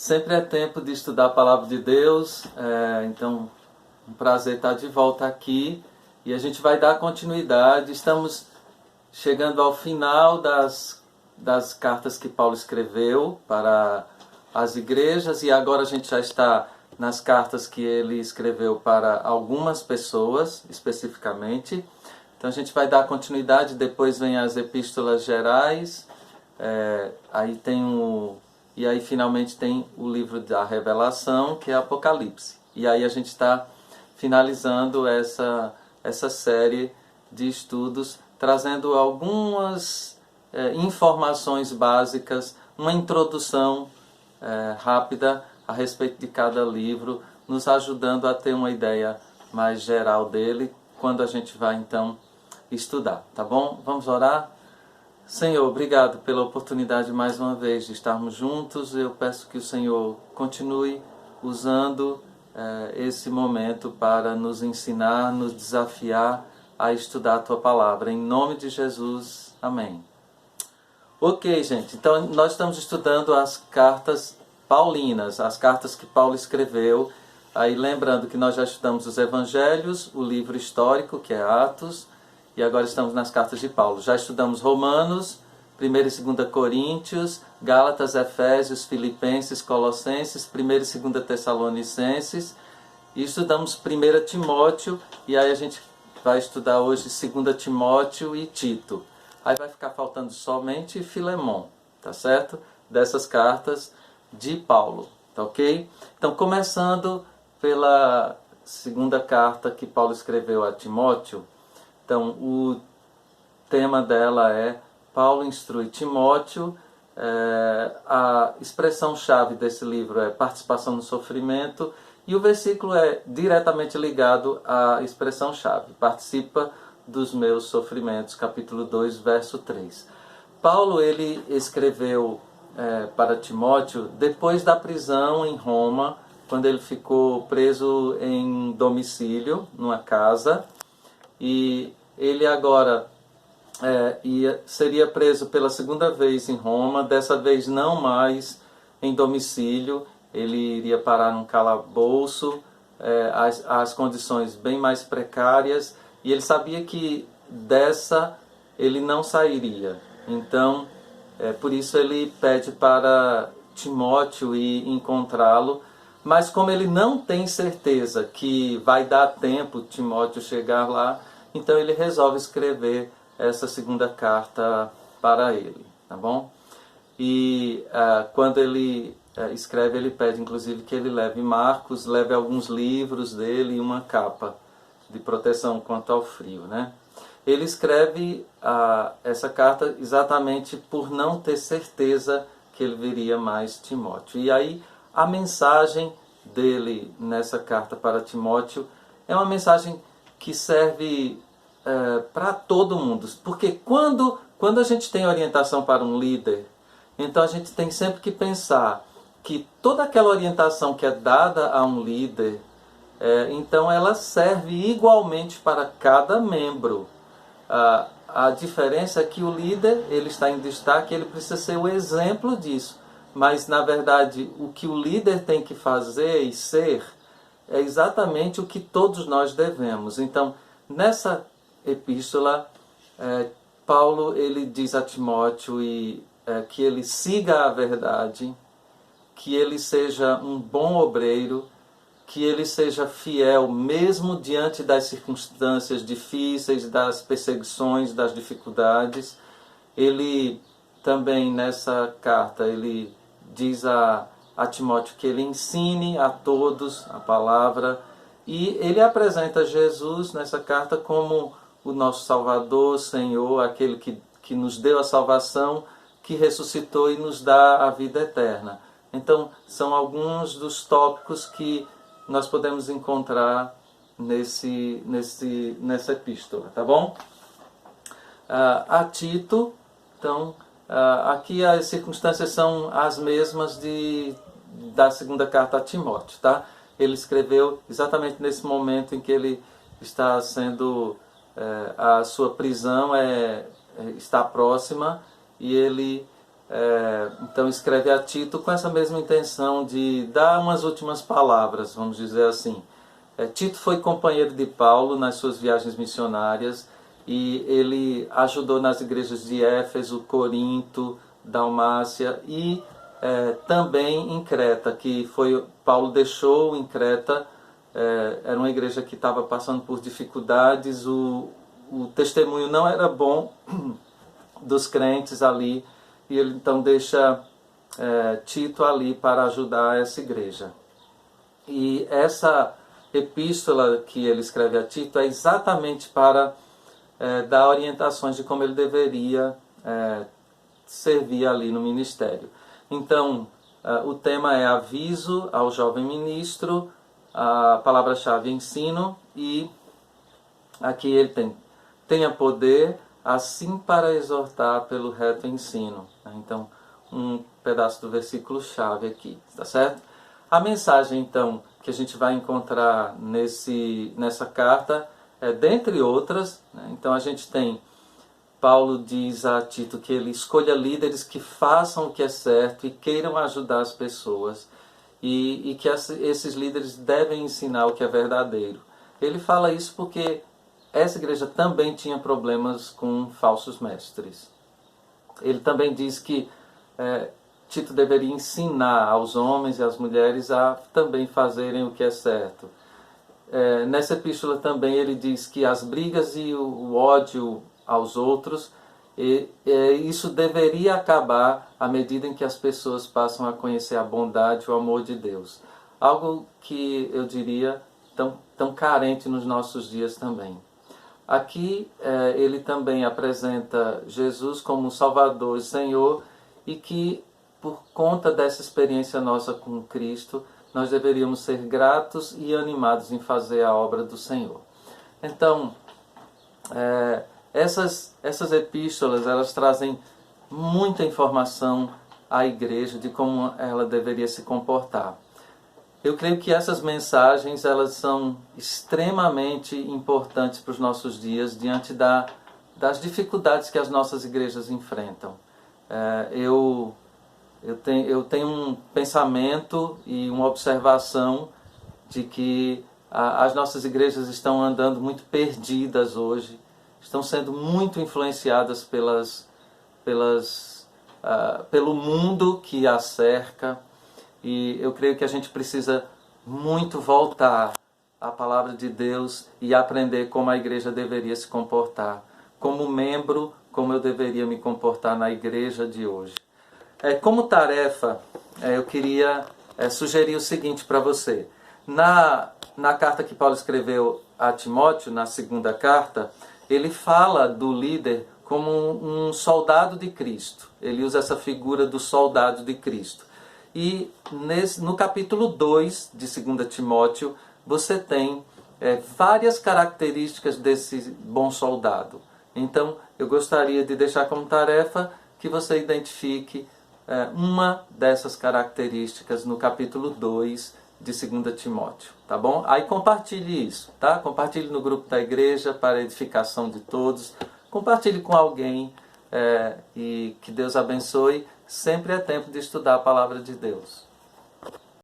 Sempre é tempo de estudar a Palavra de Deus, então um prazer estar de volta aqui e a gente vai dar continuidade. Estamos chegando ao final das cartas que Paulo escreveu para as igrejas e agora a gente já está nas cartas que ele escreveu para algumas pessoas especificamente. Então a gente vai dar continuidade, depois vem as epístolas gerais, e aí finalmente tem o livro da Revelação, que é Apocalipse. E aí a gente está finalizando essa série de estudos, trazendo algumas informações básicas, uma introdução rápida a respeito de cada livro, nos ajudando a ter uma ideia mais geral dele, quando a gente vai então estudar, tá bom? Vamos orar? Senhor, obrigado pela oportunidade mais uma vez de estarmos juntos. Eu peço que o Senhor continue usando esse momento para nos ensinar, nos desafiar a estudar a Tua Palavra. Em nome de Jesus, amém. Ok, gente, então nós estamos estudando as cartas paulinas, as cartas que Paulo escreveu. Aí lembrando que nós já estudamos os Evangelhos, o livro histórico, que é Atos, e agora estamos nas cartas de Paulo. Já estudamos Romanos, 1 e 2 Coríntios, Gálatas, Efésios, Filipenses, Colossenses, 1 e 2 Tessalonicenses, e estudamos 1 Timóteo, e aí a gente vai estudar hoje 2 Timóteo e Tito. Aí vai ficar faltando somente Filemon, tá certo? Dessas cartas de Paulo, tá ok? Então, começando pela segunda carta que Paulo escreveu a Timóteo. Então, o tema dela é Paulo instrui Timóteo. A expressão-chave desse livro é participação no sofrimento. E o versículo é diretamente ligado à expressão-chave. Participa dos meus sofrimentos, capítulo 2, verso 3. Paulo, ele escreveu para Timóteo depois da prisão em Roma, quando ele ficou preso em domicílio, numa casa. E ele agora seria preso pela segunda vez em Roma, dessa vez não mais em domicílio, ele iria parar num calabouço, as condições bem mais precárias, e ele sabia que dessa ele não sairia. Então, por isso ele pede para Timóteo ir encontrá-lo, mas como ele não tem certeza que vai dar tempo Timóteo chegar lá, então ele resolve escrever essa segunda carta para ele, tá bom? E quando ele escreve, ele pede inclusive que ele leve Marcos, leve alguns livros dele e uma capa de proteção quanto ao frio, né? Ele escreve essa carta exatamente por não ter certeza que ele veria mais Timóteo. E aí a mensagem dele nessa carta para Timóteo é uma mensagem que serve para todo mundo. Porque quando a gente tem orientação para um líder, então a gente tem sempre que pensar que toda aquela orientação que é dada a um líder, então ela serve igualmente para cada membro. A diferença é que o líder, ele está em destaque, ele precisa ser o exemplo disso. Mas, na verdade, o que o líder tem que fazer e ser é exatamente o que todos nós devemos. Então, nessa epístola, Paulo ele diz a Timóteo que ele siga a verdade, que ele seja um bom obreiro, que ele seja fiel mesmo diante das circunstâncias difíceis, das perseguições, das dificuldades. Ele também, nessa carta, ele diz a Timóteo que ele ensine a todos a palavra, e ele apresenta Jesus nessa carta como o nosso Salvador, Senhor, aquele que nos deu a salvação, que ressuscitou e nos dá a vida eterna. Então, são alguns dos tópicos que nós podemos encontrar nessa epístola, tá bom? A Tito, então, aqui as circunstâncias são as mesmas da segunda carta a Timóteo, tá? Ele escreveu exatamente nesse momento em que ele está sendo, a sua prisão está próxima, e ele então escreve a Tito com essa mesma intenção de dar umas últimas palavras, vamos dizer assim. Tito foi companheiro de Paulo nas suas viagens missionárias e ele ajudou nas igrejas de Éfeso, Corinto, Dalmácia e também em Creta, que foi Paulo deixou em Creta. Era uma igreja que estava passando por dificuldades, o testemunho não era bom dos crentes ali, e ele então deixa Tito ali para ajudar essa igreja. E essa epístola que ele escreve a Tito é exatamente para dar orientações de como ele deveria servir ali no ministério. Então, o tema é aviso ao jovem ministro, a palavra-chave ensino, e aqui ele tem: tenha poder, assim para exortar pelo reto ensino. Então, um pedaço do versículo-chave aqui, tá certo? A mensagem, então, que a gente vai encontrar nessa carta dentre outras, né? Então, a gente tem: Paulo diz a Tito que ele escolha líderes que façam o que é certo e queiram ajudar as pessoas, e que esses líderes devem ensinar o que é verdadeiro. Ele fala isso porque essa igreja também tinha problemas com falsos mestres. Ele também diz que Tito deveria ensinar aos homens e às mulheres a também fazerem o que é certo. Nessa epístola também ele diz que as brigas e o ódio aos outros, isso deveria acabar à medida em que as pessoas passam a conhecer a bondade e o amor de Deus. Algo que eu diria tão carente nos nossos dias também. Aqui ele também apresenta Jesus como Salvador e Senhor, e que por conta dessa experiência nossa com Cristo, nós deveríamos ser gratos e animados em fazer a obra do Senhor. Então, essas epístolas, elas trazem muita informação à igreja de como ela deveria se comportar. Eu creio que essas mensagens, elas são extremamente importantes para os nossos dias, diante das dificuldades que as nossas igrejas enfrentam. Eu tenho um pensamento e uma observação de que as nossas igrejas estão andando muito perdidas hoje, estão sendo muito influenciadas pelo mundo que as cerca, e eu creio que a gente precisa muito voltar à palavra de Deus e aprender como a igreja deveria se comportar. Como membro, como eu deveria me comportar na igreja de hoje. Como tarefa, eu queria sugerir o seguinte para você. Na carta que Paulo escreveu a Timóteo, na segunda carta, ele fala do líder como um soldado de Cristo. Ele usa essa figura do soldado de Cristo. E no capítulo 2 de 2 Timóteo, você tem várias características desse bom soldado. Então, eu gostaria de deixar como tarefa que você identifique uma dessas características no capítulo 2 de 2 Timóteo, tá bom? Aí compartilhe isso, tá? Compartilhe no grupo da igreja para a edificação de todos. Compartilhe com alguém e que Deus abençoe. Sempre é tempo de estudar a palavra de Deus.